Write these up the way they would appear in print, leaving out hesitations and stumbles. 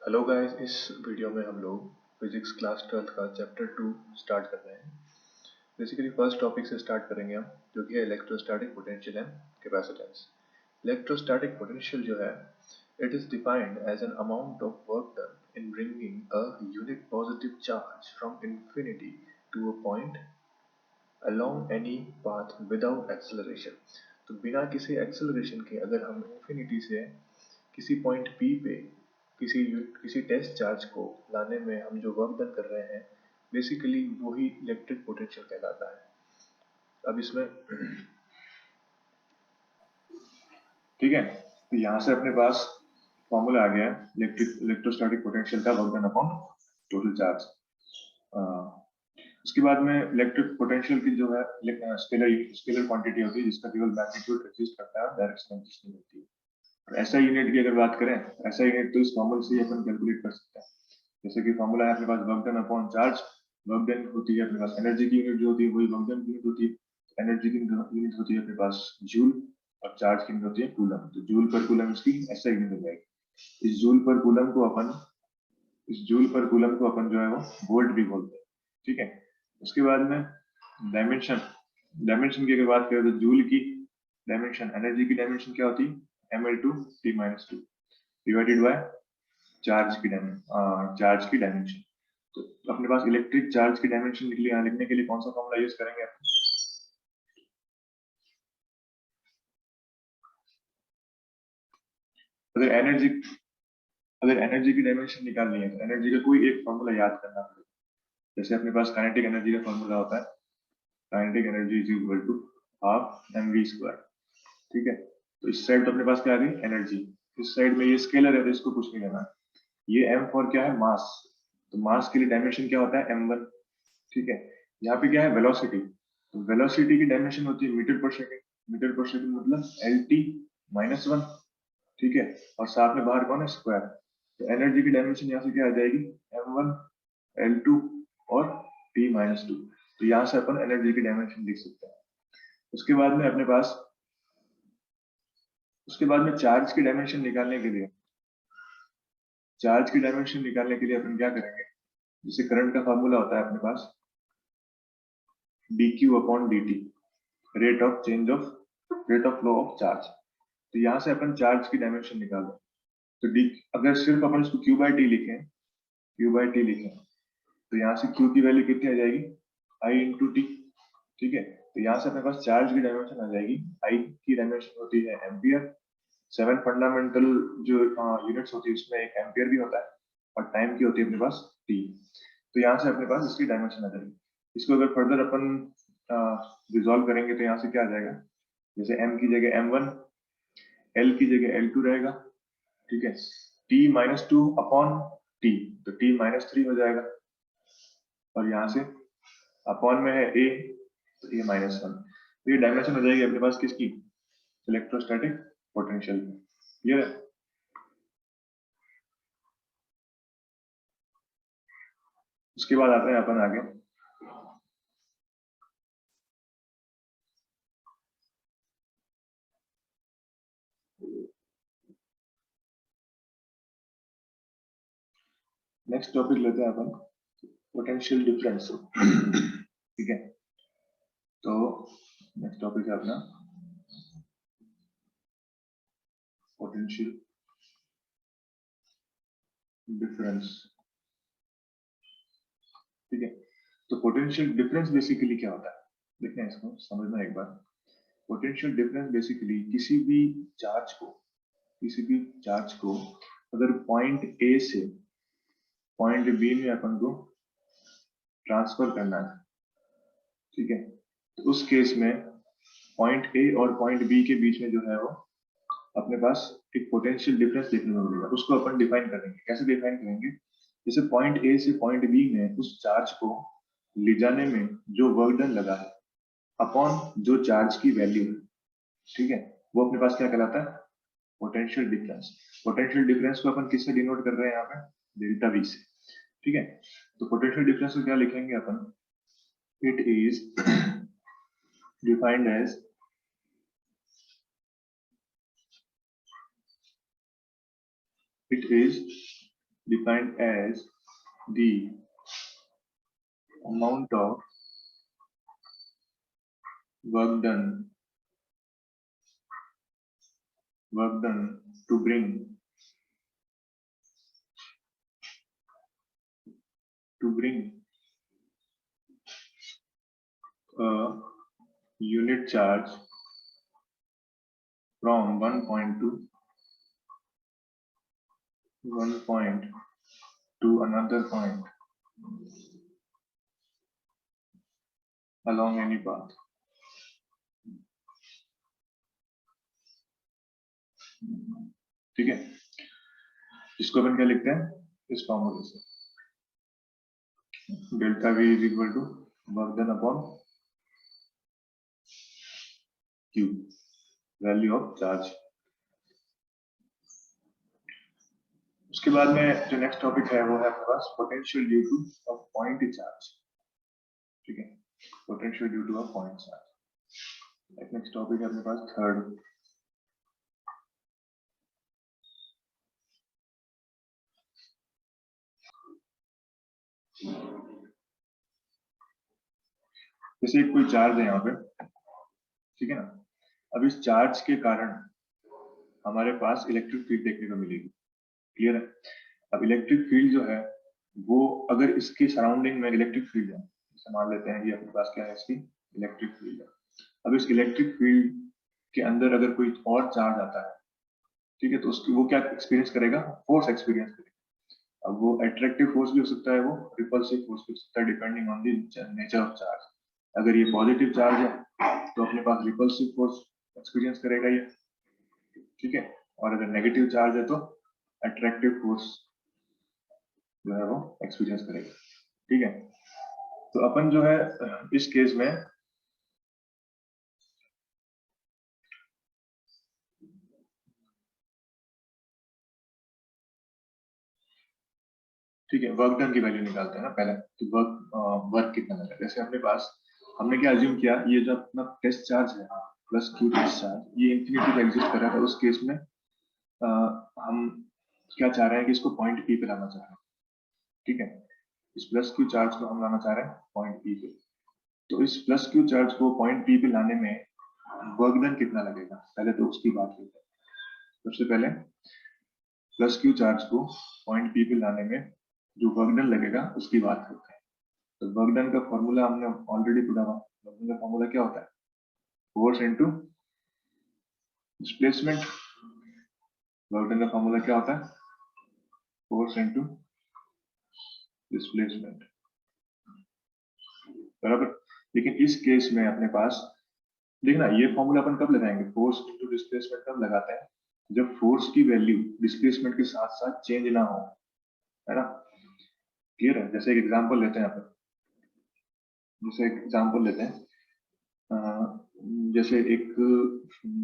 Hello guys, इस video में हम लोग फिजिक्स क्लास 12 का चैप्टर 2 स्टार्ट कर रहे हैं। बेसिकली फर्स्ट टॉपिक से स्टार्ट करेंगे हम, जो कि है electrostatic potential and capacitance. Electrostatic potential जो है, it is defined as an amount of work done in bringing a unit positive charge from infinity to a point along any path without acceleration। तो बिना किसी acceleration के अगर हम infinity से किसी पॉइंट P पे किसी टेस्ट चार्ज को लाने में हम जो वर्क डन कर रहे हैं, बेसिकली वही इलेक्ट्रिक पोटेंशियल कहलाता है। अब इसमें ठीक है, तो यहाँ से अपने पास फॉर्मूला आ गया है इलेक्ट्रोस्टैटिक पोटेंशियल का, work done upon total charge. उसके बाद में इलेक्ट्रिक पोटेंशियल की जो है स्केलर क्वांटिटी होती है, जिसका केवल मैग्नीट्यूड एग्जिस्ट करता है, डायरेक्शन एग्जिस्ट नहीं होती। और ऐसा यूनिट की अगर बात करें, ऐसा यूनिट तो इस फॉर्मूले से अपन कैलकुलेट कर सकते हैं। जैसे कि फॉर्मूला है अपने पास work done upon charge. Work done होती है अपने पास एनर्जी की यूनिट, जो होती है वही वर्क डन की यूनिट होती है। एनर्जी की यूनिट होती है अपने पास जूल, और चार्ज की यूनिट होती है कूलम। तो जूल पर कूलम इसकी ऐसा यूनिट हो जाएगी। इस जूल पर कूलम को अपन जो है वो वोल्ट भी बोलते हैं। ठीक है, उसके बाद में डायमेंशन डायमेंशन की अगर बात करें, तो जूल की डायमेंशन, एनर्जी की डायमेंशन क्या होती है, m/2 डिवाइडेड बाय चार्ज की डायमेंशन। तो अपने पास इलेक्ट्रिक चार्ज की डायमेंशन लिखने के लिए कौन सा फॉर्मूला यूज करेंगे अपन? अगर एनर्जी अगर एनर्जी की डायमेंशन निकालनी है, तो एनर्जी का कोई एक फॉर्मूला याद करना पड़ेगा। जैसे अपने पास काइनेटिक एनर्जी का फॉर्मूला होता है, kinetic energy is equal to half mv²। ठीक है, तो इस साइड तो अपने पास क्या आ गई, एनर्जी। इस साइड में ये स्केलर है, तो इसको कुछ नहीं लेना। ये m फॉर क्या है, मास। तो मास के लिए डायमेंशन क्या होता है, m1। ठीक है, यहाँ पे क्या है, वेलोसिटी। तो वेलोसिटी की डायमेंशन होती है मीटर पर सेकंड। मीटर पर सेकंड मतलब LT-1। ठीक है, और साथ में बाहर कौन है, स्क्वायर। तो एनर्जी की डायमेंशन यहाँ से क्या आ जाएगी, m1 L2 और T-2। तो यहाँ से अपन एनर्जी की डायमेंशन लिख सकते हैं। उसके बाद में अपने पास चार्ज की डायमेंशन निकालने के लिए अपन क्या करेंगे, जैसे करंट का फार्मूला होता है अपने पास dq/dt, rate of flow of charge. तो यहाँ से अपन चार्ज की डायमेंशन निकालो। तो डी, अगर सिर्फ अपन इसको क्यू बाई टी लिखें, तो यहाँ से क्यू की वैल्यू कितनी आ जाएगी, I/T। ठीक है, तो यहाँ से अपने पास चार्ज की डायमेंशन आ जाएगी। आई की डायमेंशन होती है एम्पियर। 7 फंडामेंटल जो यूनिट्स होती है, उसमें एक एम्पियर भी होता है, और टाइम की होती है अपने पास टी। तो यहाँ से अपने पास इसकी डायमेंशन आ जाएगी। इसको अगर फर्दर अपन रिजॉल्व करेंगे, तो यहाँ से क्या आ जाएगा, जैसे m की जगह m1, l की जगह l2 रहेगा। ठीक है, T-2/T, तो T-3 हो जाएगा। और यहाँ से अपॉन में है a, तो a-1। तो ये डायमेंशन हो जाएगी अपने पास किसकी, इलेक्ट्रोस्टैटिक पोटेंशियल। क्लियर है? उसके बाद आते हैं अपन आगे। नेक्स्ट टॉपिक लेते हैं अपन, पोटेंशियल डिफरेंस। ठीक है, तो नेक्स्ट टॉपिक है अपना पोटेंशियल डिफरेंस। ठीक है, तो पोटेंशियल डिफरेंस बेसिकली क्या होता है, देखते हैं इसको, समझना एक बार। पोटेंशियल डिफरेंस बेसिकली किसी भी चार्ज को अगर पॉइंट ए से पॉइंट बी में अपन को ट्रांसफर करना है, ठीक है, तो उस केस में पॉइंट ए और पॉइंट बी के बीच में जो है वो अपने पास एक पोटेंशियल डिफरेंस देखने को मिलेगा। उसको अपन डिफाइन करेंगे। कैसे डिफाइन करेंगे, जैसे पॉइंट ए से पॉइंट बी में उस चार्ज को ले जाने में जो वर्क डन लगा है अपॉन जो चार्ज की वैल्यू है, ठीक है, वो अपने पास क्या कहलाता है, पोटेंशियल डिफरेंस। पोटेंशियल डिफरेंस को अपन किससे डिनोट कर रहे हैं यहाँ पे, डेल्टा वी से। ठीक है, तो पोटेंशियल डिफरेंस को क्या लिखेंगे अपन, it is defined as it is defined as the amount of work done to bring a unit charge from one point to another point along any path. ठीक है, इसको अपन क्या लिखते हैं इस फॉर्मूले से, delta V is equal to work done upon Q, value of charge. उसके बाद में जो नेक्स्ट टॉपिक है वो है अपने पास potential due to a point charge. ठीक है, potential due to a point charge. Next topic है अपने पास थर्ड। जैसे कोई चार्ज है यहाँ पे, ठीक है ना, अब इस चार्ज के कारण हमारे पास इलेक्ट्रिक फील्ड देखने को मिलेगी। क्लियर है? अब इलेक्ट्रिक फील्ड जो है वो अगर इसके सराउंडिंग में इलेक्ट्रिक फील्ड है, जैसे मान लेते हैं ये अपने पास क्या है, इसकी इलेक्ट्रिक फील्ड है। अब इस इलेक्ट्रिक फील्ड के अंदर अगर कोई और चार्ज आता है, ठीक है, तो उसकी वो क्या एक्सपीरियंस करेगा, फोर्स एक्सपीरियंस करेगा। अब वो अट्रैक्टिव फोर्स भी हो सकता है, वो रिपल्सिव फोर्स भी हो सकता है, depending on the nature of charge. अगर ये पॉजिटिव चार्ज है तो अपने पास रिपल्सिव फोर्स एक्सपीरियंस करेगा ये, ठीक है, और अगर नेगेटिव चार्ज है तो अट्रैक्टिव फोर्स जो है वो एक्सपीरियंस करेगा। ठीक है, तो अपन जो है इस केस में ठीक है वर्क डन की वैल्यू निकालते हैं ना पहले, कि वर्क कितना लगा। जैसे अपने पास हमने क्या अज्यूम किया, ये जो अपना टेस्ट चार्ज है प्लस Q टेस्ट चार्ज, ये इंफिनिटी पे एग्जिस्ट कर रहा था। उस केस में हम क्या चाह रहे हैं कि इसको पॉइंट P पे लाना चाह रहे हैं। ठीक है, इस प्लस Q चार्ज को हम लाना चाह रहे हैं पॉइंट P पे। तो इस प्लस Q चार्ज को पॉइंट P पे लाने में वर्क डन कितना लगेगा, पहले तो उसकी बात करते हैं। सबसे पहले प्लस Q चार्ज को पॉइंट P पे लाने में जो वर्क डन लगेगा उसकी बात करते हैं। तो वर्क डन का फॉर्मूला हमने ऑलरेडी पढ़ा हुआ। वर्क डन का फॉर्मूला क्या होता है, force into displacement. Work done का फॉर्मूला क्या होता है, फोर्स इनटू डिस्प्लेसमेंट, बराबर। लेकिन इस केस में अपने पास देखना, ये फॉर्मूला अपन कब लगाएंगे, फोर्स इनटू डिस्प्लेसमेंट कब लगाते हैं, जब फोर्स की वैल्यू डिस्प्लेसमेंट के साथ साथ चेंज ना हो, है ना। क्लियर है? जैसे एक एग्जांपल लेते हैं अपन, जैसे एक एग्जांपल लेते हैं, जैसे एक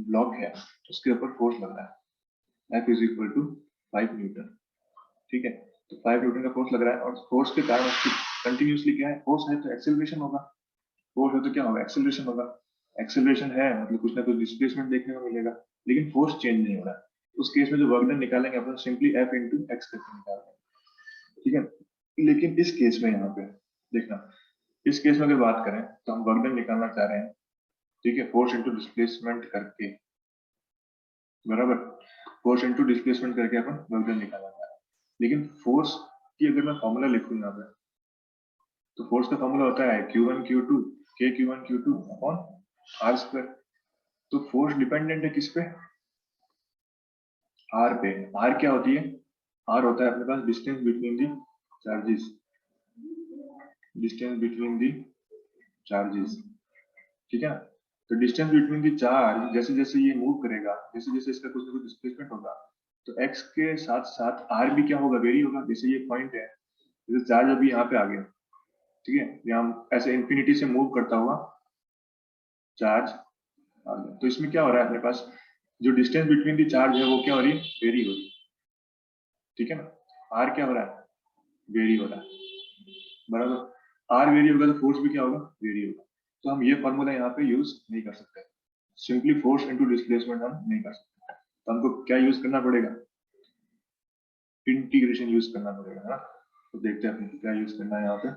ब्लॉक है, उसके ऊपर फोर्स लग रहा है, F is equal to 5 newton. ठीक है, तो 5 न्यूटन का फोर्स लग रहा है, और फोर्स के कारण उसकी कंटिन्यूसली क्या है, फोर्स है तो एक्सेलरेशन होगा, फोर्स है तो क्या होगा, एक्सेलरेशन होगा। एक्सेलरेशन है मतलब कुछ ना कुछ डिस्प्लेसमेंट देखने को मिलेगा, लेकिन फोर्स चेंज नहीं हो रहा है। उस केस में जो वर्क डन निकालेंगे अपन सिंपली F इंटू एक्स करके निकालेंगे। ठीक है, लेकिन इस केस में यहाँ पे देखना, इस केस में अगर बात करें तो हम वर्क डन निकालना चाह रहे हैं, ठीक है, फोर्स इंटू डिस्प्लेसमेंट करके, बराबर। फोर्स इंटू डिस्प्लेसमेंट करके अपन वर्क डन निकालना चाह रहे हैं। लेकिन फोर्स की अगर मैं फॉर्मूला लिखूं यहाँ पे, तो फोर्स का फॉर्मूला होता है Q1 Q2 K Q1 Q2 upon R square. तो फोर्स डिपेंडेंट है किस पे, R पे। R क्या होती है, R होता है अपने पास distance between the charges, distance between the charges. ठीक है ना, तो डिस्टेंस बिटवीन दी चार्ज जैसे जैसे ये मूव करेगा, जैसे जैसे इसका कुछ ना कुछ डिस्प्लेसमेंट होगा, तो x के साथ साथ r भी क्या होगा, वेरी होगा। जैसे ये पॉइंट है, जैसे चार्ज अभी यहाँ पे आ गया, ठीक है, यहाँ ऐसे इंफिनिटी से मूव करता हुआ चार्ज आ गया, तो इसमें क्या हो रहा है अपने पास, जो डिस्टेंस बिटवीन दी चार्ज है वो क्या हो रही है, वेरी हो रही है। ठीक है ना, r क्या हो रहा है, वेरी हो रहा है, बराबर। r वेरी होगा तो फोर्स भी क्या होगा, वेरी होगा। तो हम ये फॉर्मूला यहाँ पे यूज नहीं कर सकते, सिंपली फोर्स इनटू डिस्प्लेसमेंट हम नहीं कर सकते। तो हमको क्या यूज करना पड़ेगा, इंटीग्रेशन यूज करना पड़ेगा ना। तो देखते हैं अपने क्या यूज करना है यहाँ पे।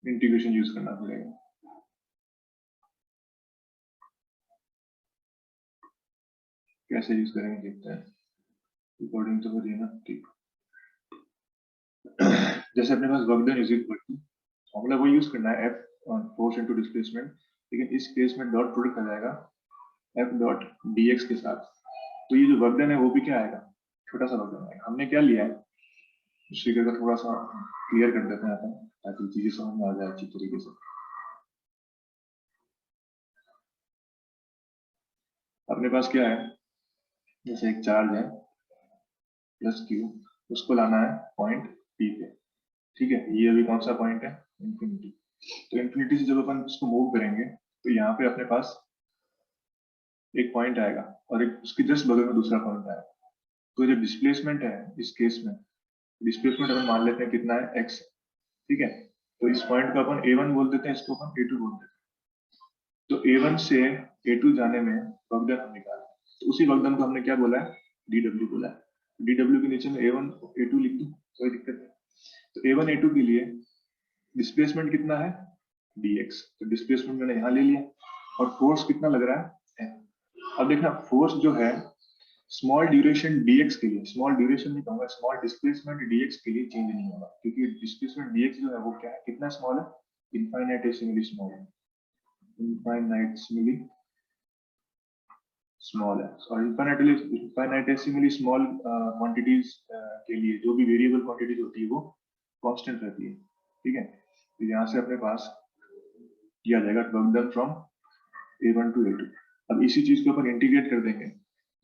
इंटीग्रेशन यूज करना पड़ेगा। कैसे यूज करेंगे देखते हैं। रिकॉर्डिंग तो हो रही है ना, ठीक। जैसे अपने पास work done is equal to, formula वो यूज करना है एफ फोर्स इनटू डिस्प्लेसमेंट, लेकिन इस केस में डॉट प्रोडक्ट आ जाएगा एफ डॉट डीएक्स के साथ। तो ये जो वर्क डन है वो भी क्या आएगा, छोटा सा वर्क डन आएगा। हमने क्या लिया है उस फिगर का थोड़ा सा क्लियर कर देते हैं अपन, ताकि चीजें समझ में आ जाए अच्छी तरीके से। अपने पास क्या है, जैसे एक चार्ज है प्लस क्यू, उसको लाना है पॉइंट पी पे, ठीक है। ये अभी कौन सा पॉइंट है, इंफिनिटी। तो इंफिनिटी से जब अपन इसको मूव करेंगे तो यहाँ पे अपने पास एक पॉइंट आएगा और एक उसके जस्ट बगल में दूसरा पॉइंट आएगा। तो जो डिस्प्लेसमेंट है इस केस में, डिस्प्लेसमेंट अपन मान लेते हैं कितना है, एक्स, ठीक है। तो इस पॉइंट को अपन A1 बोल देते हैं, इसको अपन A2 बोल देते हैं। तो A1 से A2 जाने में वर्क डन हम निकालें, तो उसी वर्क डन को हमने क्या बोला है, DW बोला है। DW के नीचे में A1 A2 लिख दूं, कोई दिक्कत नहीं। तो A1 A2 के लिए डिस्प्लेसमेंट कितना है, dx, तो डिस्प्लेसमेंट मैंने यहाँ ले लिया। और फोर्स कितना लग रहा है, अब देखना फोर्स जो है स्मॉल ड्यूरेशन dx के लिए, स्मॉल ड्यूरेशन नहीं कहूंगा, स्मॉल डिस्प्लेसमेंट dx के लिए चेंज नहीं होगा, क्योंकि डिस्प्लेसमेंट dx जो है वो क्या है, कितना स्मॉल है, इनफाइनाइटेसिमली स्मॉल है, इनफाइनाइटेसिमली स्मॉल है। और इनफाइनाइटेसिमली स्मॉल क्वांटिटीज के लिए जो भी वेरिएबल क्वांटिटीज होती है वो कांस्टेंट रहती है, ठीक है। तो यहाँ से अपने पास किया जाएगा work done from A1 to A2। अब इसी चीज को अपन इंटीग्रेट कर देंगे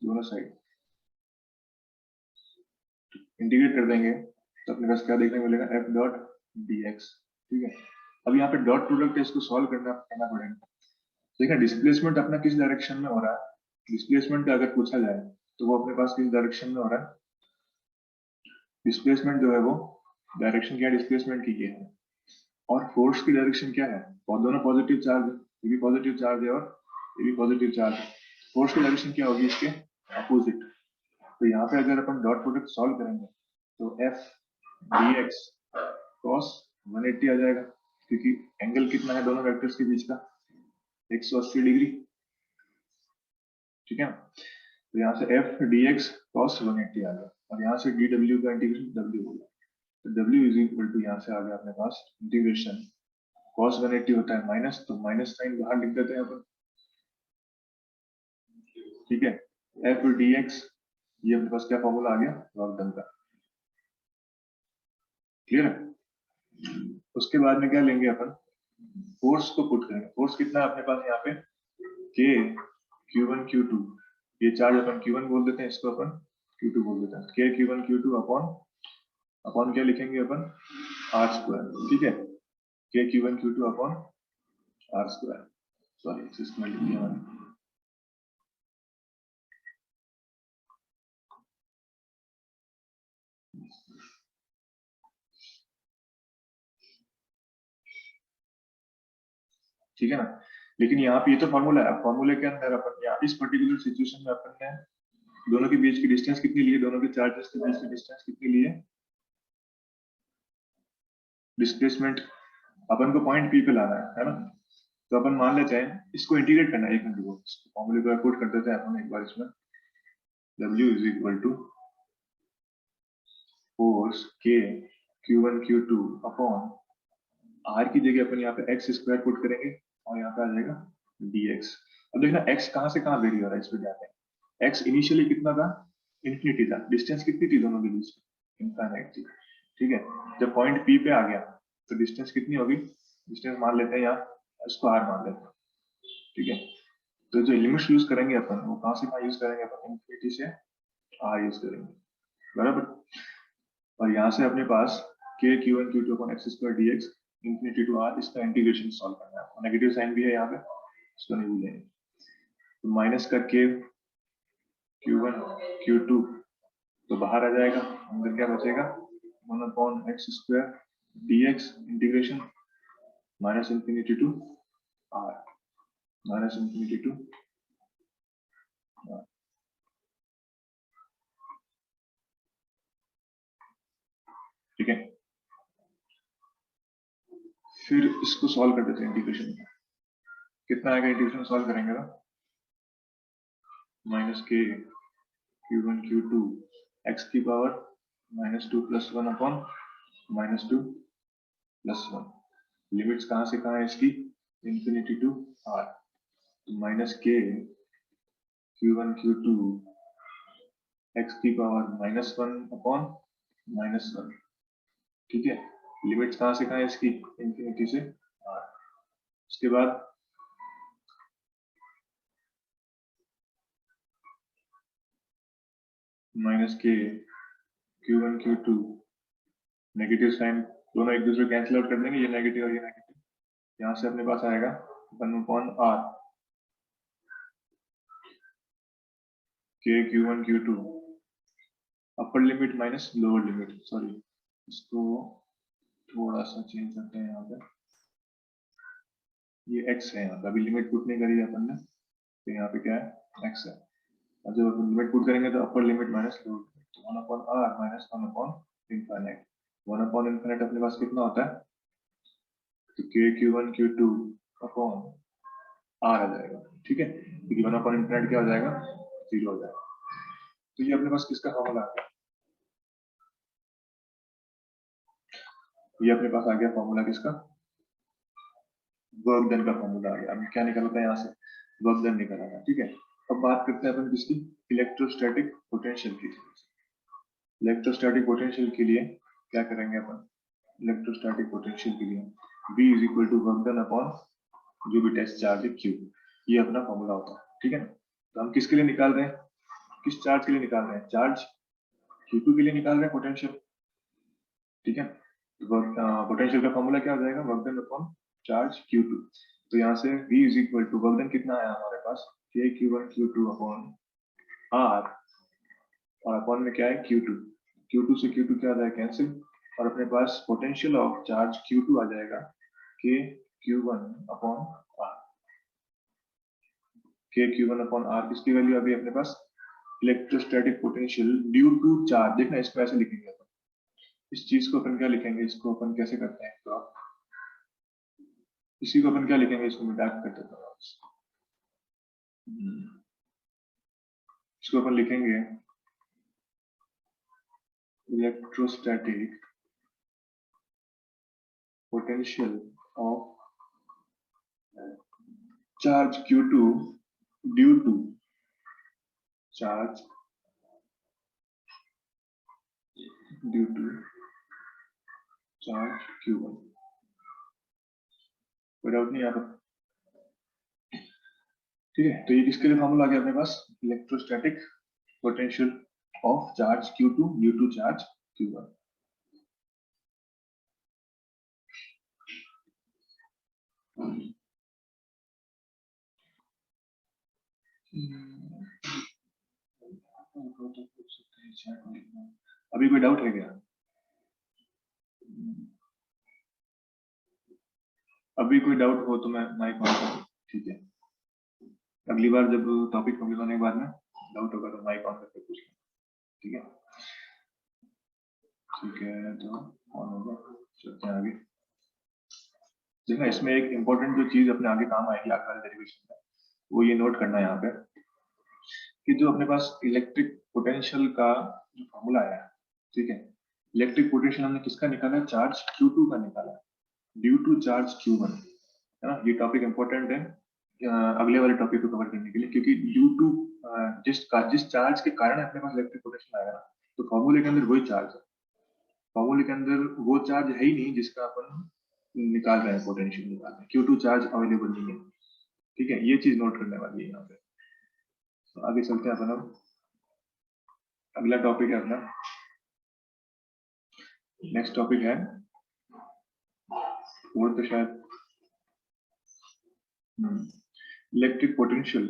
दोनों साइड, इंटीग्रेट कर देंगे तो अपने पास क्या देखने को मिलेगा, एफ डॉट dx, ठीक है। अब यहाँ पे डॉट प्रोडक्ट है, इसको सॉल्व करना पड़ेगा। देखा डिस्प्लेसमेंट अपना किस डायरेक्शन में हो रहा है, डिस्प्लेसमेंट का अगर पूछा जाए तो वो अपने पास किस डायरेक्शन में हो रहा है, डिस्प्लेसमेंट जो है वो डायरेक्शन क्या है डिस्प्लेसमेंट की ये है, और फोर्स की डायरेक्शन क्या है, और दोनों पॉजिटिव चार्ज है, ये भी पॉजिटिव चार्ज है और ये भी पॉजिटिव चार्ज है। फोर्स की डायरेक्शन क्या होगी, इसके अपोजिट। तो यहाँ पे अगर अपन डॉट प्रोडक्ट सॉल्व करेंगे तो एफ dx cos 180 आ जाएगा, क्योंकि एंगल कितना है दोनों वेक्टर्स के बीच का, 180 डिग्री, ठीक है। तो यहाँ से एफ dx cos 180 आ गया, और यहाँ से dw का इंटीग्रेशन w हो गया। तो w इज इक्वल टू यहाँ से आ गया अपने पास इंटीग्रेशन cos 180 होता है माइनस, तो माइनस साइन बाहर लिख देते हैं अपन, ठीक है। एफ dx, ये अपने पास क्या फॉर्मूला आ गया, वर्क डन का, क्लियर है। उसके बाद में क्या लेंगे अपन, फोर्स को पुट करेंगे। फोर्स कितना है अपने पास यहाँ पे, k q1 q2, ये चार्ज अपन q1 बोल देते हैं, इसको अपन q2 बोल देते हैं। k q1 q2 upon upon क्या लिखेंगे अपन, r स्क्वायर, ठीक है। k q1 q2 upon r square, sorry square लिख दिया मैंने, ठीक है ना। लेकिन यहाँ पे ये तो फॉर्मूला है, फॉर्मूले के अंदर अपन यहाँ इस पर्टिकुलर सिचुएशन में अपन ने दोनों के बीच की डिस्टेंस कितनी ली है, दोनों के चार्जेस के बीच की डिस्टेंस कितनी ली है, डिस्प्लेसमेंट अपन को पॉइंट पी पे लाना है ना। तो अपन मान लेते हैं इसको इंटीग्रेट करना है, एक मिनट को फॉर्मूले को पुट कर देते हैं अपन एक बार इसमें, W is equal to force k q1 q2 upon r की जगह अपन यहाँ पे x स्क्वायर पुट करेंगे और यहाँ पे आ जाएगा dx। अब देखना x कहाँ से कहाँ वेरी हो रहा है, इस पे जाते हैं। x इनिशियली कितना था, इंफिनिटी था, डिस्टेंस कितनी थी दोनों के बीच में, इनफाइनाइट थी, ठीक है। जब पॉइंट P पे आ गया तो डिस्टेंस कितनी होगी, डिस्टेंस मान लेते हैं यहाँ, इसको r मान लेते हैं, ठीक है। तो जो लिमिट्स यूज करेंगे अपन वो कहाँ से कहाँ यूज करेंगे, अपन इंफिनिटी से r यूज करेंगे, बराबर। और यहाँ से अपने पास k q1 q2 upon x square dx infinity to r, इसका इंटीग्रेशन सॉल्व करना है। नेगेटिव साइन भी है यहाँ पे, इसको नहीं भूलेंगे। तो माइनस का k q1 q2 तो बाहर आ जाएगा, अंदर क्या बचेगा, 1 upon x square dx integration minus infinity to r, minus infinity to ठीक है, फिर इसको सॉल्व कर देते हैं इंटीग्रेशन। कितना आएगा इंटीग्रेशन सॉल्व करेंगे ना, माइनस के Q1 Q2 x की पावर -2 + 1 अपॉन -2 + 1। लिमिट्स कहाँ से कहाँ है इसकी, इंफिनिटी टू r, माइनस के Q1 Q2 x की पावर -1 अपॉन -1। ठीक है, लिमिट्स कहाँ से कहाँ है इसकी, इंफिनिटी से r। उसके बाद माइनस के Q1 Q2, नेगेटिव साइन दोनों एक दूसरे कैंसिल आउट कर देंगे, ये नेगेटिव और ये नेगेटिव, यहाँ से अपने पास आएगा 1/r के Q1 Q2 upper limit minus lower limit, sorry इसको थोड़ा सा चेंज करते हैं यहाँ पे, ये x है यहाँ पे, अभी लिमिट पुट नहीं करी अपन ने, तो यहाँ पे क्या है x है, और जब अपन लिमिट पुट करेंगे तो upper limit minus lower limit, तो 1/r माइनस 1/इनफाइनाइट। 1/इनफाइनाइट अपने पास कितना होता है, तो के Q1 Q2 अपॉन r आ जाएगा। ठीक है, क्योंकि 1/इनफाइनाइट क्या हो जाएगा, 0 हो जाएगा। तो ये अपने पास किसका फॉर्मूला आ गया, ये अपने पास आ गया फॉर्मूला किसका, वर्क डन का फॉर्मूला आ गया। अब क्या निकलता है यहाँ से, वर्क डन निकल आएगा। ठीक है, अब बात करते हैं अपन किसकी, इलेक्ट्रोस्टैटिक पोटेंशियल की। इलेक्ट्रोस्टैटिक पोटेंशियल के लिए क्या करेंगे अपन, इलेक्ट्रोस्टैटिक पोटेंशियल के लिए V is equal to work done upon जो भी टेस्ट चार्ज है Q, ये अपना फॉर्मूला होता है। ठीक है ना, तो हम किसके लिए निकाल रहे हैं, किस चार्ज के लिए निकाल रहे हैं, चार्ज Q2 के लिए निकाल रहे हैं पोटेंशियल। ठीक है, पोटेंशियल का फॉर्मूला क्या हो जाएगा, work done upon charge Q2। तो यहाँ से V is equal to work done कितना आया हमारे पास, K Q1 Q2 upon R, और अपॉन में क्या है Q2, Q2 से Q2 क्या आ जाएगा कैंसिल, और अपने पास पोटेंशियल ऑफ चार्ज Q2 आ जाएगा K Q1 upon R। K Q1 upon R किसकी वैल्यू अभी अपने पास, electrostatic potential due to charge. देखना इसको ऐसे लिखेंगे अपन, इस चीज को अपन क्या लिखेंगे, इसको अपन कैसे करते हैं, तो इसी को अपन क्या लिखेंगे, इसको मैं डार्क कर देता हूँ। इसको अपन लिखेंगे electrostatic potential of charge Q2 due to charge due to charge Q1। कोई डाउट नहीं यहाँ पर, ठीक है। तो ये किसके लिए फॉर्मूला आ गया अपने पास, electrostatic potential of charge Q2 due to charge Q1। अभी कोई डाउट है क्या, अभी कोई डाउट हो तो मैं माइक ऑन कर, ठीक है। अगली बार जब टॉपिक कंप्लीट होने के बाद में डाउट होगा तो माइक ऑन करके पूछ लें, ठीक है। ठीक है, तो ऑन होगा, चलते हैं आगे। देखना इसमें एक इम्पोर्टेंट जो चीज अपने आगे काम आएगी आगे वाले डेरिवेशन में, वो ये नोट करना है यहाँ पे कि जो अपने पास इलेक्ट्रिक पोटेंशियल का जो फॉर्मूला आया है, ठीक है, इलेक्ट्रिक पोटेंशियल हमने किसका निकाला है, चार्ज Q2 का निकाला है ड्यू टू चार्ज Q1, है ना। ये टॉपिक इंपॉर्टेंट है अगले वाले टॉपिक को कवर करने के लिए, क्योंकि ड्यू टू जिस चार्ज के कारण अपने पास इलेक्ट्रिक पोटेंशियल आएगा ना, तो फॉर्मूले के अंदर वही चार्ज है, फॉर्मूले के अंदर वो चार्ज है ही नहीं जिसका अपन निकाल रहे हैं, पोटेंशियल निकाल रहे हैं, Q2 चार्ज अवेलेबल नहीं है। ठीक है, ये चीज नोट करने वाली है यहाँ पे। तो आगे चलते हैं अपन, अब अगला टॉपिक है अपना, नेक्स्ट टॉपिक है फोर्थ तो शायद, electric potential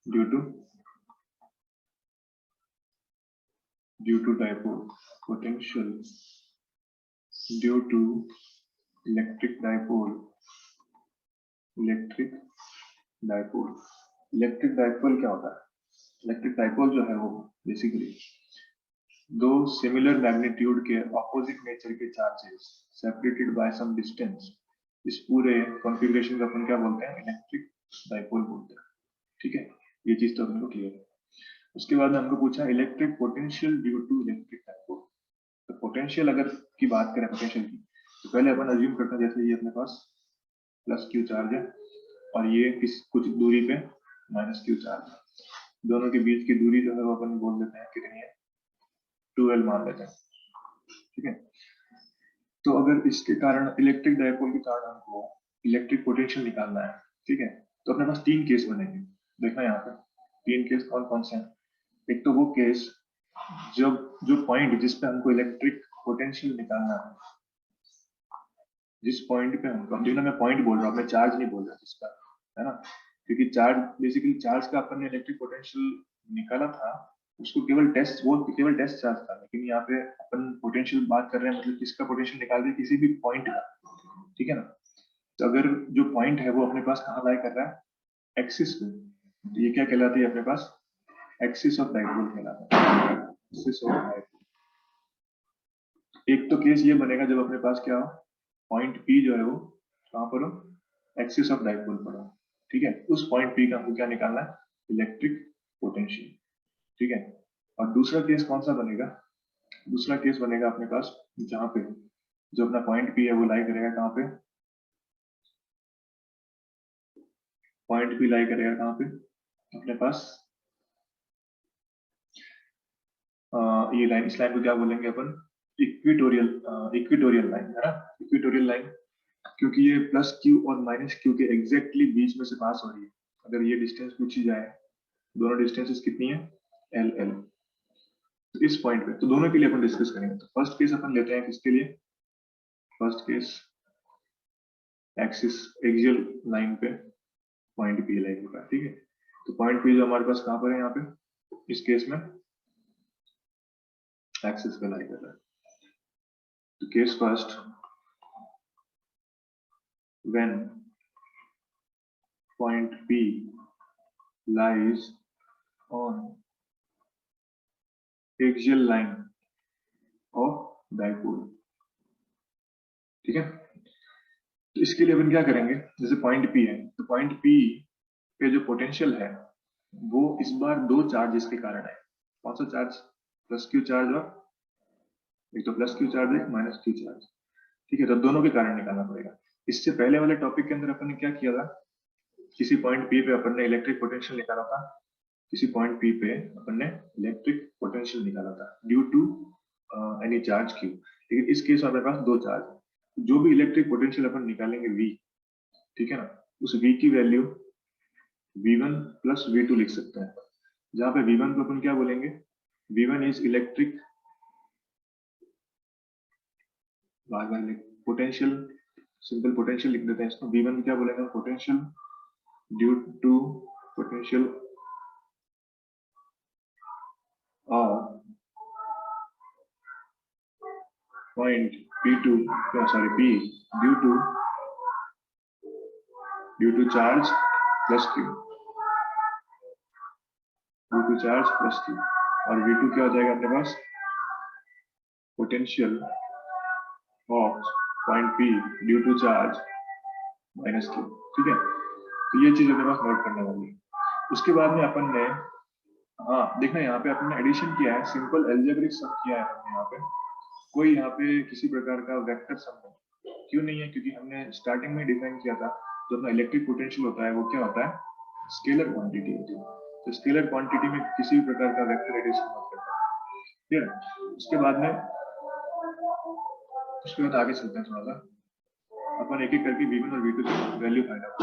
due to dipole, potential due to electric dipole, electric dipole. Electric dipole क्या होता है, इलेक्ट्रिक डाइपोल जो है वो बेसिकली दो सिमिलर मैग्नीट्यूड के ऑपोजिट नेचर के charges separated by some distance, इस पूरे कॉन्फ़िगरेशन को अपन क्या बोलते हैं, इलेक्ट्रिक डाइपोल बोलते हैं। ठीक है, ये चीज तो अपने को क्लियर है। उसके बाद हमको पूछा electric potential due to electric dipole. तो पोटेंशियल अगर की बात करें पोटेंशियल की, तो पहले अपन अज्यूम करते हैं जैसे ये अपने पास प्लस क्यू चार्ज है और ये कुछ दूरी पे माइनस क्यू चार्ज है। दोनों के बीच की दूरी जो है वो अपन बोल देते हैं कितनी है, 2L मान लेते हैं। ठीक है, तो अगर इसके कारण इलेक्ट्रिक डाइपोल के कारण हमको इलेक्ट्रिक पोटेंशियल निकालना है, ठीक है, तो अपने पास तीन केस बनेंगे। देखना यहाँ पे तीन केस कौन कौन से हैं। एक तो वो केस जब जो पॉइंट जिस पे हमको इलेक्ट्रिक पोटेंशियल निकालना है, जिस पॉइंट पे हमको, देखना मैं पॉइंट बोल रहा हूँ, मैं चार्ज नहीं बोल रहा जिसका, है ना, क्योंकि चार्ज बेसिकली चार्ज का अपन ने इलेक्ट्रिक पोटेंशियल निकाला था, उसको केवल टेस्ट, वो केवल टेस्ट चार्ज था। लेकिन यहाँ पे अपन पोटेंशियल बात कर रहे हैं, मतलब किसका पोटेंशियल निकाल रहे हैं, किसी भी पॉइंट का। ठीक है ना, तो अगर जो पॉइंट है वो अपने पास कहाँ लाई कर रहा है, एक्सिस पे, तो ये क्या कहलाती है अपने पास, एक्सिस ऑफ डाइपोल कहलाता है, एक्सिस ऑफ डाइपोल। एक तो केस ये बनेगा जब अपने पास क्या हो, पॉइंट पी जो है वो कहाँ पर हो, एक्सिस ऑफ डाइपोल पर हो। ठीक है, उस पॉइंट पी का हमको क्या निकालना है, इलेक्ट्रिक पोटेंशियल। ठीक है, और दूसरा केस कौन सा बनेगा, दूसरा केस बनेगा अपने पास जहाँ पे जो अपना पॉइंट पी है वो लाई करेगा कहाँ पे, पॉइंट पी लाई करेगा कहाँ पे अपने पास, ये लाइन, इस लाइन को क्या बोलेंगे अपन, इक्विटोरियल, इक्विटोरियल लाइन है ना, इक्विटोरियल लाइन, क्योंकि ये प्लस क्यू और माइनस क्यू के एग्जैक्टली बीच में से पास हो रही है। अगर ये डिस्टेंस पूछी जाए, दोनों डिस्टेंसेस कितनी है, एल एल, तो इस पॉइंट पे, तो दोनों के लिए अपन डिस्कस करेंगे। तो फर्स्ट केस अपन लेते हैं किसके लिए, first case axis axial line पे पॉइंट पी लाइन का। ठीक है, तो पॉइंट पी जो हमारे पास कहाँ पर है, यहाँ पे इस केस में एक्सिस पे लाई कर रहा है। तो case first, when point P lies on axial line of dipole। ठीक है, तो इसके लिए अपन क्या करेंगे, जैसे पॉइंट P है, तो पॉइंट P पे जो पोटेंशियल है वो इस बार दो चार्जेस के कारण है। कौन सा चार्ज, प्लस क्यू चार्ज, और एक तो प्लस क्यू चार्ज है, माइनस क्यू चार्ज। ठीक है, तो दोनों के कारण निकालना पड़ेगा। इससे पहले वाले टॉपिक के अंदर अपन ने क्या किया था, किसी पॉइंट P पे अपन ने इलेक्ट्रिक पोटेंशियल निकाला था, किसी पॉइंट P पे अपन ने इलेक्ट्रिक पोटेंशियल निकाला था due to any charge Q। लेकिन इस केस में हमारे पास दो चार्ज है, जो भी इलेक्ट्रिक पोटेंशियल अपन निकालेंगे V, ठीक है ना, उस V की वैल्यू V1 प्लस V2 लिख सकते हैं। जहां पे V1 को अपन क्या बोलेंगे, V1 इज इलेक्ट्रिक, बार बार पोटेंशियल, सिंपल पोटेंशियल लिख देते हैं इसको। V1 क्या बोलेंगे, potential due to potential of point P2, sorry P, due to charge plus Q, due to charge plus Q, और V2 क्या हो जाएगा अपने पास, potential of point P due to charge minus Q। ठीक है, तो ये चीज अपने पास नोट करने वाली है। उसके बाद में अपन ने, हाँ देखना यहाँ पे अपन ने एडिशन किया है, सिंपल एल्जेब्रिक सम किया है हमने यहाँ पे, कोई यहाँ पे किसी प्रकार का वेक्टर सम नहीं। क्यों नहीं है, क्योंकि हमने स्टार्टिंग में डिफाइन किया था जो अपना इलेक्ट्रिक पोटेंशियल होता है वो क्या होता है, स्केलर क्वांटिटी होती है। तो स्केलर क्वांटिटी में किसी भी प्रकार का वेक्टर एडिशन मत करना। ठीक है, उसके बाद आगे चलते हैं थोड़ा सा, अपन एक एक करके V1 और V2 की वैल्यू फाइंड आउट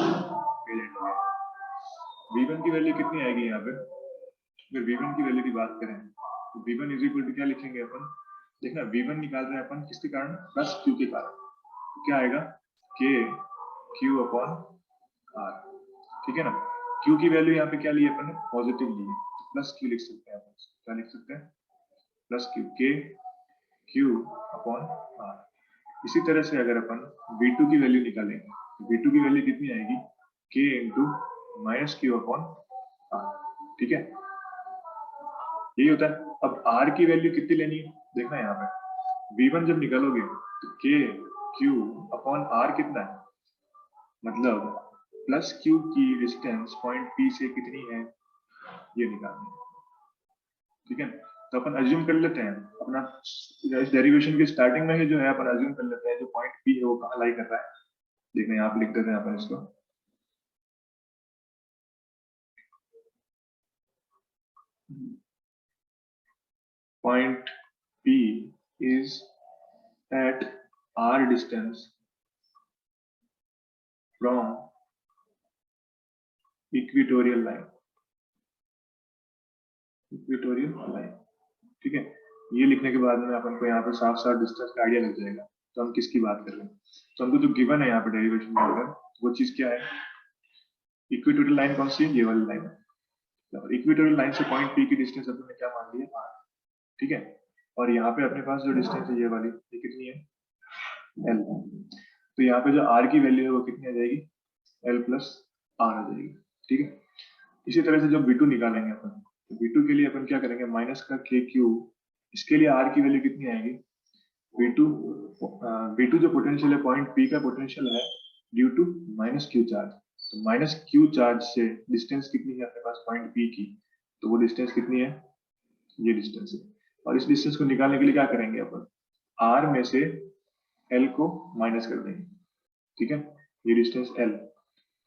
करेंगे। V1 की वैल्यू कितनी आएगी यहाँ पे, अगर V1 की वैल्यू की बात करें तो V1 इज इक्वल टू क्या लिखेंगे अपन, देखना V1 निकाल रहे हैं अपन किसके कारण, प्लस Q के कारण, तो क्या आएगा K Q अपॉन R। ठीक है ना, Q की वैल्यू यहाँ पे क्या ली है अपन ने, पॉजिटिव ली है, तो प्लस Q लिख सकते हैं अपन, क्या लिख सकते हैं, plus Q, K Q upon R। इसी तरह से अगर अपन V2 की वैल्यू निकालेंगे तो V2 की वैल्यू कितनी आएगी, K into minus Q upon R। ठीक है, यही होता है। अब आर की वैल्यू कितनी लेनी है देखना यहाँ पे, V1 जब निकालोगे तो के क्यू अपॉन आर कितना है, मतलब प्लस क्यू की डिस्टेंस पॉइंट पी से कितनी है ये निकालनी है। ठीक है, तो अपन अज्यूम कर लेते हैं अपना इस डेरिवेशन की स्टार्टिंग में ही जो है अपन अज्यूम कर लेते हैं जो पॉइंट पी है वो कहाँ लाई कर रहा है। देखना यहाँ पे लिख देते हैं अपन इसको, point P is at r distance from equatorial line, equatorial line। ठीक है, ये लिखने के बाद में अपन को यहाँ पे साफ साफ डिस्टेंस का आइडिया लग जाएगा तो हम किसकी बात कर रहे हैं। तो हमको जो गिवन है यहाँ पे डेरिवेशन में अगर वो चीज क्या है, इक्वेटोरियल लाइन कौन सी है, ये वाली लाइन है। इक्वेटोरियल लाइन से पॉइंट पी की डिस्टेंस अपन ने क्या मान लिया, r। ठीक है, और यहाँ पे अपने पास जो डिस्टेंस है ये वाली, ये कितनी है, l। तो यहाँ पे जो r की वैल्यू है वो कितनी आ जाएगी, l प्लस r आ जाएगी। ठीक है, इसी तरह से जब V2 निकालेंगे अपन, तो V2 के लिए अपन क्या करेंगे, माइनस का के क्यू, इसके लिए r की वैल्यू कितनी आएगी, V2 V2 जो पोटेंशियल है पॉइंट P का पोटेंशियल है due to minus Q charge. तो माइनस क्यू चार्ज से डिस्टेंस कितनी है अपने पास पॉइंट P की, तो वो डिस्टेंस कितनी है, ये डिस्टेंस है। और इस डिस्टेंस को निकालने के लिए क्या करेंगे अपन, r में से l को माइनस कर देंगे। ठीक है, ये डिस्टेंस l,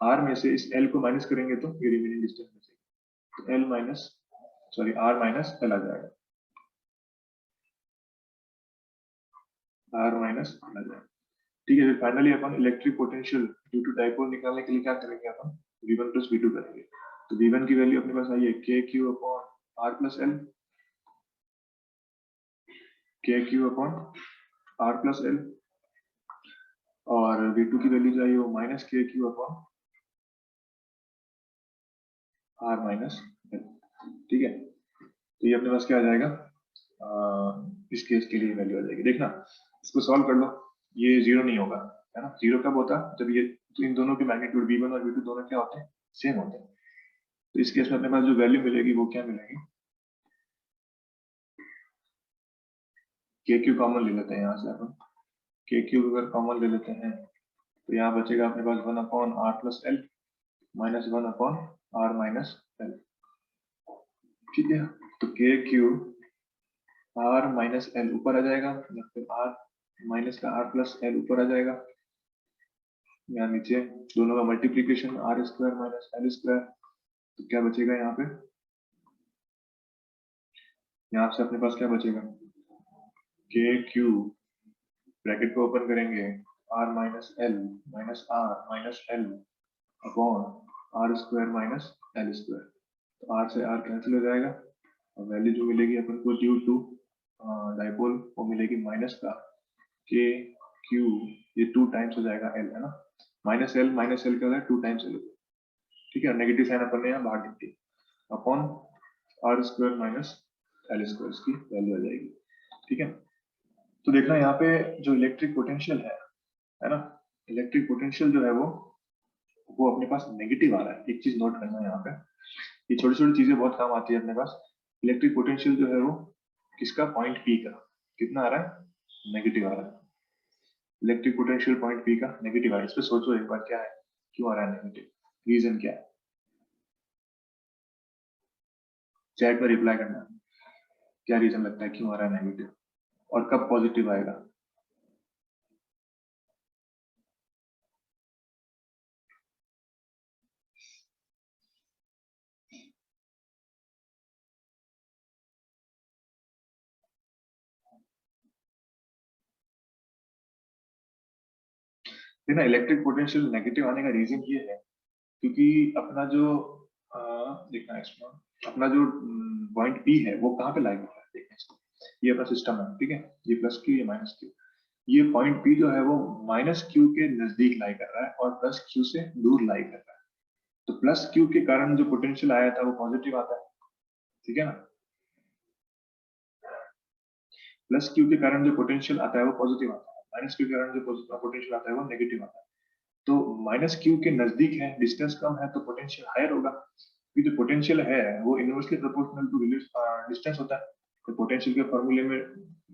r में से इस l को माइनस करेंगे तो ये रिमेनिंग डिस्टेंस बचेगी, तो l minus sorry r minus l आ जाएगा, r माइनस l आ जाएगा। ठीक है, फिर फाइनली अपन electric potential due to dipole निकालने के लिए क्या करेंगे अपन, V1 प्लस V2 करेंगे। तो V1 की वैल्यू अपने पास आई है K Q upon R plus L, K Q upon R plus L, और V2 की वैल्यू जो आई है वो minus K Q upon R minus L. ठीक है, तो ये अपने पास क्या आ जाएगा, इस केस के लिए वैल्यू आ जाएगी। देखना इसको सॉल्व कर लो, ये जीरो नहीं होगा, है ना। जीरो कब होता है, जब ये तो इन दोनों के मैग्नीट्यूड V1 और V2 दोनों क्या होते हैं, सेम होते हैं। तो इस केस में अपने पास जो वैल्यू मिलेगी वो क्या मिलेगी, के क्यू कॉमन ले लेते हैं यहाँ से अपन, के क्यू अगर कॉमन ले लेते हैं तो यहाँ बचेगा अपने पास 1 upon R plus L minus 1 upon R minus L. ठीक है, तो के क्यू आर माइनस एल ऊपर आ जाएगा, या फिर आर माइनस का आर प्लस एल ऊपर आ जाएगा, यहाँ नीचे दोनों का multiplication R square minus L square. तो क्या बचेगा यहाँ पे, यहाँ से अपने पास क्या बचेगा, के क्यू ब्रैकेट को ओपन करेंगे, R minus L minus L upon R square minus L square. तो आर से आर कैंसिल हो जाएगा, और वैल्यू जो मिलेगी अपन को ड्यू टू डाइपोल वो मिलेगी माइनस का के क्यू, ये 2 टाइम्स हो जाएगा एल, है ना। माइनस एल का होगा 2 टाइम्स एल। ठीक है, नेगेटिव साइन अपन ने यहाँ बाहर लिख दी, upon R square minus L square की वैल्यू आ जाएगी। ठीक है, तो देखना यहाँ पे जो इलेक्ट्रिक पोटेंशियल है ना, इलेक्ट्रिक पोटेंशियल जो है वो अपने पास नेगेटिव आ रहा है। एक चीज नोट करना है यहाँ पे, ये छोटी छोटी चीजें बहुत काम आती है अपने पास। इलेक्ट्रिक पोटेंशियल जो है वो किसका, पॉइंट पी का कितना आ रहा है, नेगेटिव आ रहा है। इलेक्ट्रिक पोटेंशियल पॉइंट पी का नेगेटिव आ रहा है, इस पे सोचो एक बार क्या है, क्यों आ रहा है नेगेटिव, रीजन क्या है, चैट में रिप्लाई करना, क्या रीजन लगता है क्यों आ रहा है नेगेटिव, और कब पॉजिटिव आएगा। देखना इलेक्ट्रिक पोटेंशियल नेगेटिव आने का रीजन ये है क्योंकि अपना जो देखना इसमें अपना जो पॉइंट पी है वो कहाँ पे लाई कर रहा है, देखना इसको, ये अपना सिस्टम है। ठीक है, ये प्लस क्यू, ये माइनस क्यू, ये पॉइंट पी जो है वो माइनस क्यू के नजदीक लाई कर रहा है और प्लस क्यू से दूर लाई कर रहा है। तो प्लस क्यू के कारण जो पोटेंशियल आया था वो पॉजिटिव आता है। ठीक है ना, प्लस क्यू के कारण जो पोटेंशियल आता है वो पॉजिटिव आता है, माइनस क्यू के कारण जो पोटेंशियल आता है वो नेगेटिव आता है। तो माइनस क्यू के नजदीक है, डिस्टेंस कम है तो पोटेंशियल हायर होगा, कि जो पोटेंशियल है वो इनवर्सली प्रोपोर्शनल टू डिस्टेंस होता है। तो पोटेंशियल के फॉर्मूले में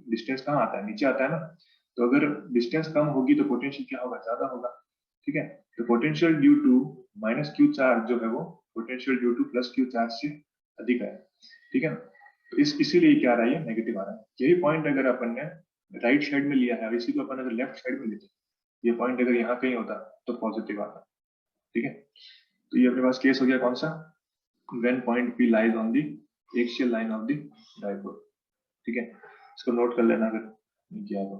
डिस्टेंस कहाँ आता है, नीचे आता है ना। तो अगर डिस्टेंस कम होगी तो पोटेंशियल क्या होगा, ज्यादा होगा। ठीक है, तो potential due to minus Q charge जो है वो potential due to plus Q charge से अधिक है। ठीक है, तो इसीलिए क्या आ रहा है, नेगेटिव आ रहा है। यही पॉइंट अगर अपन ने राइट साइड में लिया है और इसी को अपन अगर लेफ्ट साइड में लेते, ये पॉइंट अगर यहाँ कहीं होता तो पॉजिटिव आता। ठीक है, तो ये अपने पास केस हो गया कौन सा, when point P lies on the axial line of the dipole। ठीक है, इसको नोट कर लेना अगर नहीं किया तो।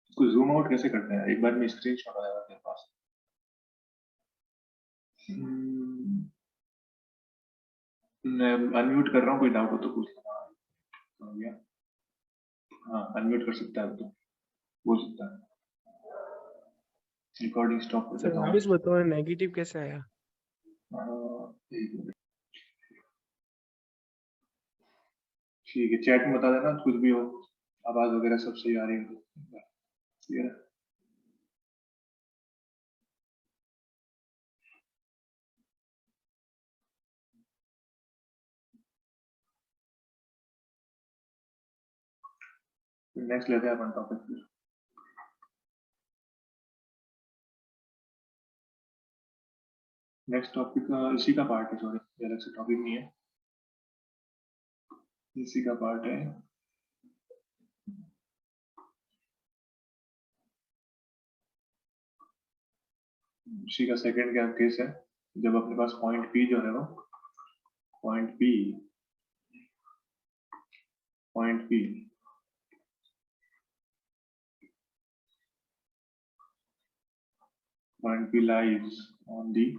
इसको जूम आउट कैसे करते हैं, एक बार में स्क्रीनशॉट आएगा मेरे पास। मैं अनम्यूट कर रहा हूँ, कोई डाउट हो तो पूछ लेना। हो गया, हाँ अनम्यूट कर सकता है, तो बोल सकता है। रिकॉर्डिंग स्टॉप कर सर देता हूँ। वापस बताओ नेगेटिव कैसे आया। एक मिनट। ठीक है, चैट में बता देना कुछ भी हो, आवाज वगैरह सब सही आ रही है। क्लियर है। नेक्स्ट लेते हैं अपन टॉपिक फिर। नेक्स्ट टॉपिक इसी का पार्ट है, सॉरी ये अलग से टॉपिक नहीं है, इसी का पार्ट है। इसी का सेकंड क्या केस है, जब अपने पास पॉइंट पी जो है वो point P point P point P lies on the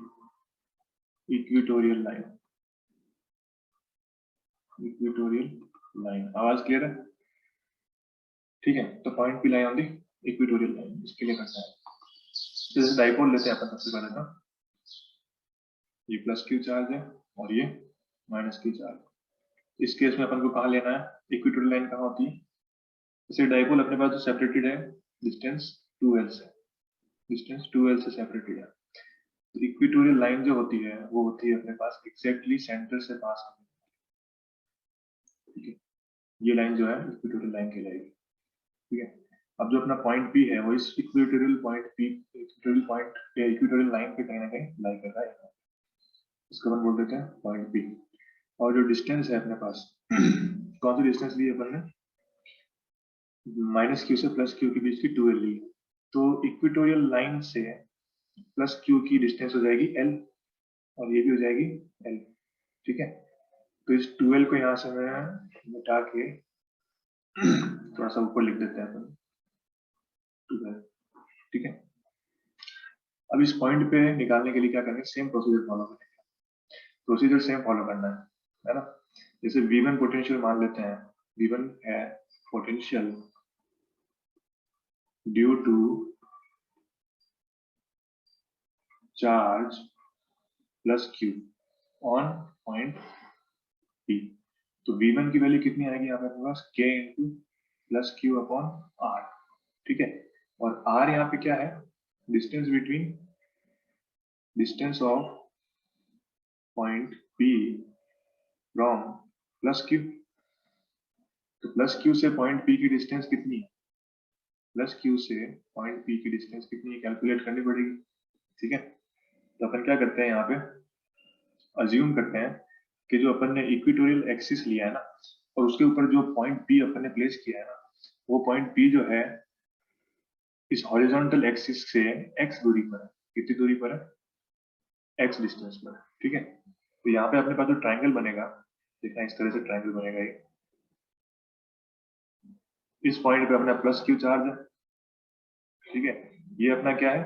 equatorial line. Equatorial line, आवाज क्लियर है। ठीक है, तो point P line on the equatorial line, इसके लिए करना है। जैसे डाइपोल लेते हैं अपन सबसे पहले, तो ये प्लस क्यू चार्ज है और ये माइनस क्यू चार्ज। इस केस में अपन को कहाँ लेना है, इक्वेटोरियल लाइन कहाँ होती है। जैसे डाइपोल अपने पास जो सेपरेटेड है डिस्टेंस 2l से, डिस्टेंस 2l से सेपरेटेड है। इक्वेटोरियल लाइन जो होती है वो होती है अपने पास एग्जैक्टली सेंटर से पास होने। ठीक है, ये लाइन जो है इक्वेटोरियल लाइन कहलाएगी। ठीक है, अब जो अपना पॉइंट पी है वो इस equatorial point P, equatorial point या इक्वेटोरियल लाइन पे कहीं ना कहीं लाई कर रहा है। इसको अपन बोल देते हैं पॉइंट पी। और जो डिस्टेंस है अपने पास कौन सी डिस्टेंस ली है अपन ने, माइनस क्यू से प्लस क्यू के बीच की 2l ली है। तो इक्वेटोरियल लाइन से प्लस क्यू की डिस्टेंस हो जाएगी l और ये भी हो जाएगी l। ठीक है, तो इस 2l को यहाँ से मैं मिटा के थोड़ा सा ऊपर लिख देते हैं अपन 12। ठीक है, अब इस पॉइंट पे निकालने के लिए क्या करेंगे, सेम प्रोसीजर फॉलो करेंगे। प्रोसीजर सेम फॉलो करना है ना। जैसे V1 पोटेंशियल मान लेते हैं, V1 है potential due to charge plus Q on point P। तो V1 की वैल्यू कितनी आएगी यहाँ पे अपने पास, K into plus Q upon R। ठीक है, और R यहाँ पे क्या है, distance between, distance of point P from plus Q. तो प्लस क्यू से पॉइंट P की डिस्टेंस कितनी है, प्लस क्यू से पॉइंट P की डिस्टेंस कितनी है कैलकुलेट करनी पड़ेगी। ठीक है, तो अपन क्या करते हैं यहाँ पे, अज्यूम करते हैं कि जो अपन ने इक्वेटोरियल एक्सिस लिया है ना, और उसके ऊपर जो पॉइंट P अपन ने प्लेस किया है ना, वो पॉइंट P जो है इस हॉरिजॉन्टल एक्सिस से x दूरी पर है। कितनी दूरी पर है, x डिस्टेंस पर। ठीक है, तो यहाँ पे अपने पास जो ट्रायंगल बनेगा, देखना इस तरह से ट्रायंगल बनेगा ये। इस पॉइंट पे अपना प्लस क्यू चार्ज है। ठीक है, ये अपना क्या है,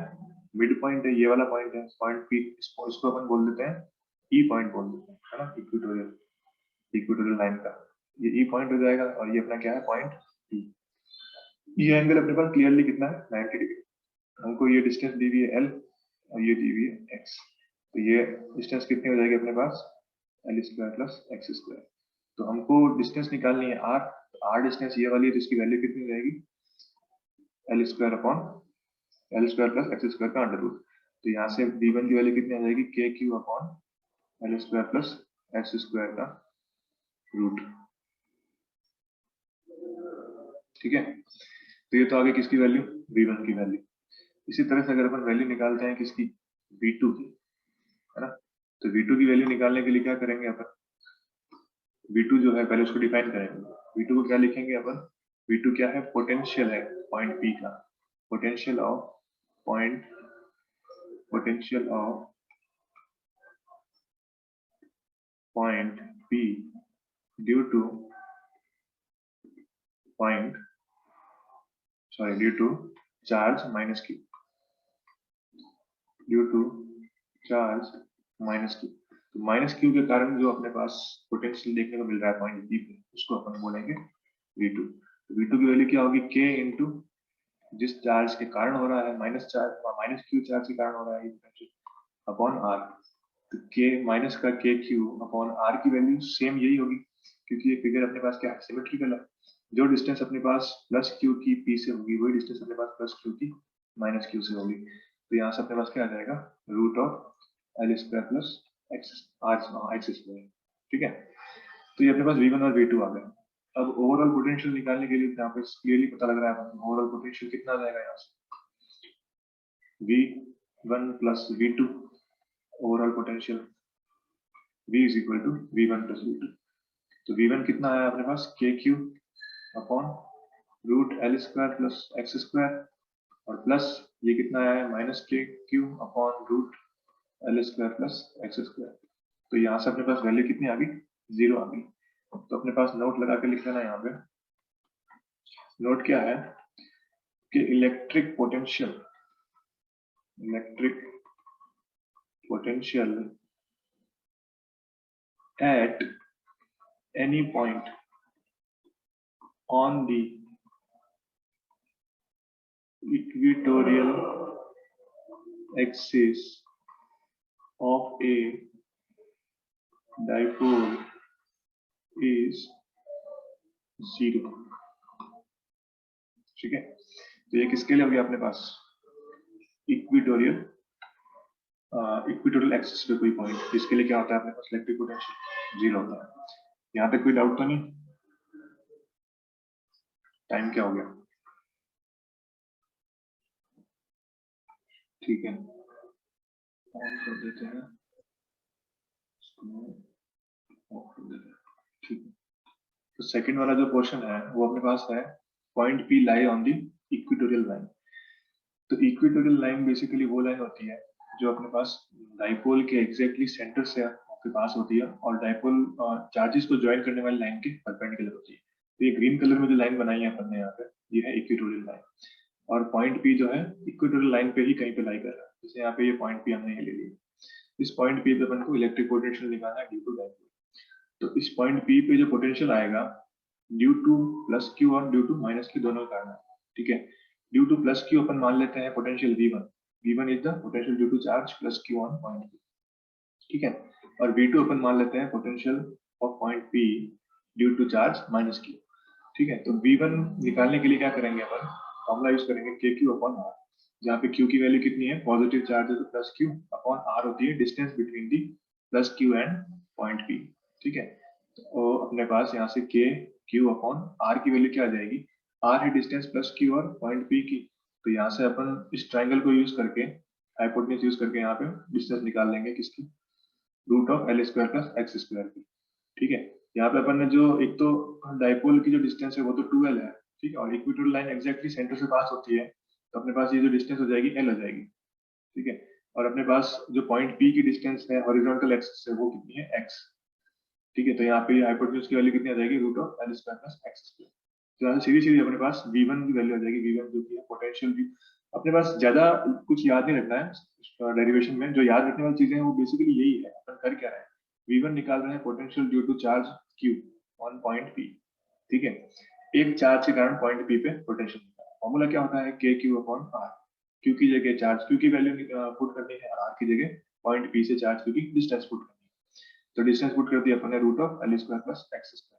मिड पॉइंट है, ये वाला पॉइंट है पॉइंट पी। इसको अपन बोल देते हैं ई पॉइंट बोल देते हैं, है ना, इक्वेटोरियल लाइन का ये ई पॉइंट हो जाएगा। और ये अपना क्या है, पॉइंट पी। ये एंगल अपने पास क्लियरली कितना है, 90 डिग्री। हमको ये डिस्टेंस दी हुई है एल और ये दी हुई है एक्स। तो ये डिस्टेंस कितनी हो जाएगी अपने पास, L square plus X square. तो हमको डिस्टेंस निकालनी है आर। तो आर डिस्टेंस ये वाली है, तो इसकी वैल्यू कितनी हो जाएगी, L square upon L square plus X square का अंडर रूट। तो यहाँ से V1 की वैल्यू कितनी आ जाएगी, के Q upon L square plus H square का रूट। ठीक है, तो ये तो आगे किसकी वैल्यू, v1 की वैल्यू। इसी तरह से अगर अपन वैल्यू निकालते हैं किसकी, v2 की, है ना, तो v2 की वैल्यू निकालने के लिए क्या करेंगे अपन, v2 जो है पहले उसको डिफाइन करेंगे। v2 को क्या लिखेंगे अपन, v2 क्या है, पोटेंशियल है पॉइंट P का, potential of point P due to charge minus Q, due to charge minus Q। तो माइनस Q के कारण जो अपने पास पोटेंशियल देखने को मिल रहा है पॉइंट P पे, उसको अपन बोलेंगे v2। तो v2 की वैल्यू क्या होगी, k इंटू जिस चार्ज के कारण हो रहा है माइनस Q चार्ज के कारण हो रहा है ये पोटेंशियल अपॉन r। तो k माइनस का k Q अपॉन r की वैल्यू सेम यही होगी, क्योंकि ये फिगर अपने पास क्या है, सिमेट्रिकल है। जो डिस्टेंस अपने पास प्लस Q की P से होगी वही डिस्टेंस अपने पास प्लस Q की माइनस Q से होगी। तो यहाँ से अपने पास क्या आ जाएगा, root of L square plus X square. ठीक है, तो ये अपने पास v1 और v2 आ गया। अब ओवरऑल पोटेंशियल निकालने के लिए यहाँ पे क्लियरली पता लग रहा है ओवरऑल पोटेंशियल कितना आ जाएगा, यहाँ से v1 plus v2 overall potential v is equal to v1 plus v2। तो v1 कितना आया अपने पास, K Q upon root L square plus X square, और प्लस ये कितना आया है, minus K Q upon root L square plus X square. तो यहाँ से अपने पास वैल्यू कितनी आ गई, 0 आ गई। तो अपने पास नोट लगा के लिख लेना, यहाँ पे नोट क्या है कि electric potential at any point on the equatorial axis of a dipole is 0। ठीक है, तो ये किसके लिए हो गया अपने पास, इक्वेटोरियल एक्सिस पे कोई पॉइंट, इसके लिए क्या होता है अपने पास, इलेक्ट्रिक पोटेंशियल 0 होता है। यहाँ तक कोई डाउट तो नहीं, टाइम क्या हो गया, ठीक है, ऑन कर देते हैं, ऑफ कर देते हैं। ठीक है, तो सेकंड वाला जो पोर्शन है वो अपने पास है point P lie on the equatorial line. तो इक्वेटोरियल लाइन बेसिकली वो लाइन होती है जो अपने पास डाइपोल के एग्जैक्टली सेंटर से आपके पास होती है, और डाइपोल चार्जेस को ज्वाइन करने वाली लाइन के परपेंडिकुलर होती है। तो ये ग्रीन कलर में जो लाइन बनाई है अपन ने यहाँ पे, ये है इक्वेटोरियल लाइन, और पॉइंट P जो है इक्वेटोरियल लाइन पे ही कहीं पे लाई कर रहा है। जैसे यहाँ पे ये पॉइंट P हमने ले लिया, इस पॉइंट P पे अपन को इलेक्ट्रिक पोटेंशियल निकालना है ड्यू टू डाइपोल। तो इस पॉइंट P पे जो पोटेंशियल आएगा ड्यू टू प्लस Q और ड्यू टू माइनस Q दोनों के कारण, ठीक है। ड्यू टू प्लस Q अपन मान लेते हैं potential V1 is the potential due to charge plus Q on point P, ठीक है। और V2 अपन मान लेते हैं potential of point P due to charge minus Q, ठीक है। तो V1 निकालने के लिए क्या करेंगे अपन, फॉर्मूला यूज करेंगे KQ अपॉन R, जहाँ पे Q की वैल्यू कितनी है, पॉजिटिव चार्ज है तो प्लस Q अपॉन R होती है distance between the plus Q and point P, ठीक है। तो अपने पास यहाँ से KQ अपॉन R की वैल्यू क्या आ जाएगी, R है डिस्टेंस प्लस Q और पॉइंट P की। तो यहाँ से अपन इस ट्राइंगल को यूज करके, हाइपोटेन्यूज यूज करके यहाँ पे डिस्टेंस निकाल लेंगे किसकी, root of L square plus X square की, ठीक है। यहाँ पे अपन ने जो एक तो डाइपोल की जो डिस्टेंस है वो तो 2L है, ठीक है, और इक्वेटोरियल लाइन एग्जैक्टली सेंटर से पास होती है, तो अपने पास ये जो डिस्टेंस हो जाएगी L हो जाएगी, ठीक है। और अपने पास जो पॉइंट P की डिस्टेंस है हॉरिजॉन्टल एक्सिस से वो कितनी है, x, ठीक है। तो यहाँ पे हाइपोटेन्यूज की वैल्यू कितनी आ जाएगी, root of L square plus X square. तो यहाँ से सीधी सीधी अपने पास V1 की वैल्यू आ जाएगी, V1 जो कि है पोटेंशियल V। अपने पास ज्यादा कुछ याद नहीं रखना है डेरिवेशन में, जो याद रखने वाली चीजें हैं वो बेसिकली यही है, अपन कर क्या रहे हैं, V1 निकाल रहे हैं potential due to charge Q on point P, ठीक है। एक चार्ज के कारण पॉइंट P पे पोटेंशियल, फॉर्मूला क्या होता है, KQ अपॉन R। Q की जगह चार्ज Q की वैल्यू पुट करनी है, R की जगह पॉइंट P से चार्ज Q की डिस्टेंस पुट करनी है। तो डिस्टेंस पुट कर दिया अपन ने, root of L square plus X square.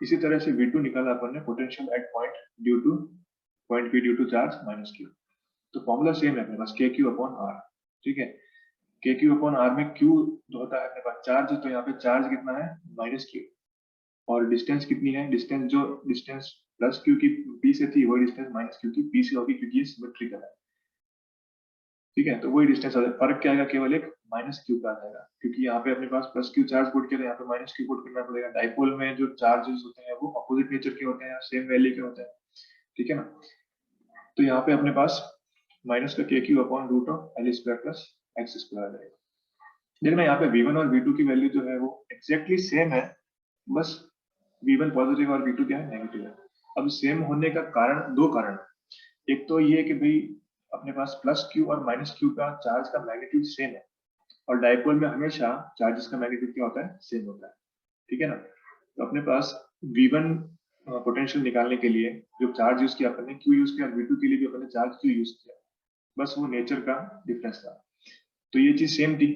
इसी तरह से V2 निकाला अपन ने, potential at point due to point P due to charge minus Q। तो फॉर्मूला सेम है अपने पास, KQ अपॉन R, ठीक है। के क्यू अपॉन आर में क्यू जो होता है अपने पास चार्ज, तो यहाँ पे चार्ज कितना है माइनस क्यू, और डिस्टेंस कितनी है, डिस्टेंस जो डिस्टेंस प्लस क्यू की पी से थी वही डिस्टेंस माइनस क्यू की पी से होगी, क्योंकि ये सिमेट्रिकल है। ठीक है, तो वही डिस्टेंस आ जाएगा, फर्क क्या आएगा, केवल एक माइनस क्यू का आ जाएगा, क्योंकि यहाँ पे अपने पास प्लस क्यू चार्ज पुट किया तो यहाँ पे माइनस क्यू पुट करना पड़ेगा। डाइपोल में जो चार्जेस होते हैं वो अपोजिट नेचर के होते हैं, सेम वैल्यू के होते हैं। ठीक है ना, तो यहाँ पे अपने पास माइनस का K Q upon root of L square plus X square आ जाएगा। देखना यहाँ पे v1 और v2 की वैल्यू जो है वो एग्जैक्टली सेम है, बस v1 पॉजिटिव और v2 क्या है नेगेटिव है। अब सेम होने का कारण, दो कारण है। एक तो ये कि भाई अपने पास प्लस क्यू और माइनस क्यू का चार्ज का मैग्नीट्यूड सेम है, और डाइपोल में हमेशा चार्जेस का मैग्नीट्यूड क्या होता है, सेम होता है। ठीक है ना, तो अपने पास v1 पोटेंशियल निकालने के लिए जो चार्ज यूज किया अपन ने क्यू यूज किया, v2 के लिए भी अपन ने चार्ज क्यू यूज किया, बस वो नेचर का डिफरेंस था, तो ये चीज सेम थी।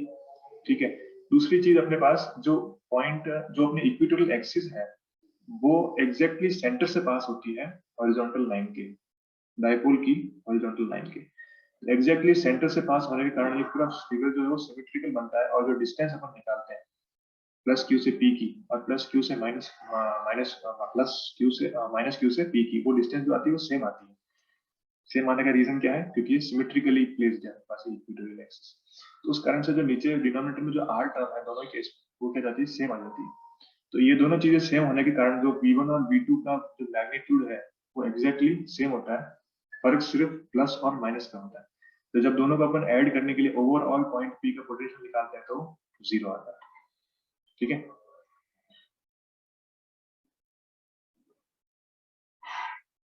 ठीक है, दूसरी चीज अपने पास जो पॉइंट जो अपने इक्वेटोरियल एक्सिस है वो एग्जैक्टली सेंटर से पास होती है हॉरिजॉन्टल लाइन के, डाइपोल की हॉरिजॉन्टल लाइन के एग्जैक्टली सेंटर से पास होने के कारण ये पूरा फिगर जो है वो सिमेट्रिकल बनता है। और जो डिस्टेंस अपन निकालते हैं प्लस क्यू से पी की और प्लस क्यू से माइनस प्लस क्यू से माइनस क्यू से पी की, वो डिस्टेंस जो आती है वो सेम आती है। सेम आने का रीजन क्या है, क्योंकि ये सिमेट्रिकली प्लेस्ड है पास इक्वेटोरियल एक्सिस, तो उस कारण से जो नीचे डिनोमिनेटर में जो आर टर्म है दोनों केस वो क्या जाती है, सेम आ जाती है। तो ये दोनों चीजें सेम होने के कारण जो v1 और v2 का जो मैग्नीट्यूड है वो एग्जैक्टली सेम होता है, फर्क सिर्फ प्लस और माइनस का होता है। तो जब दोनों को अपन ऐड करने के लिए ओवरऑल पॉइंट पी का पोटेंशियल निकालते हैं तो जीरो आता है। ठीक है,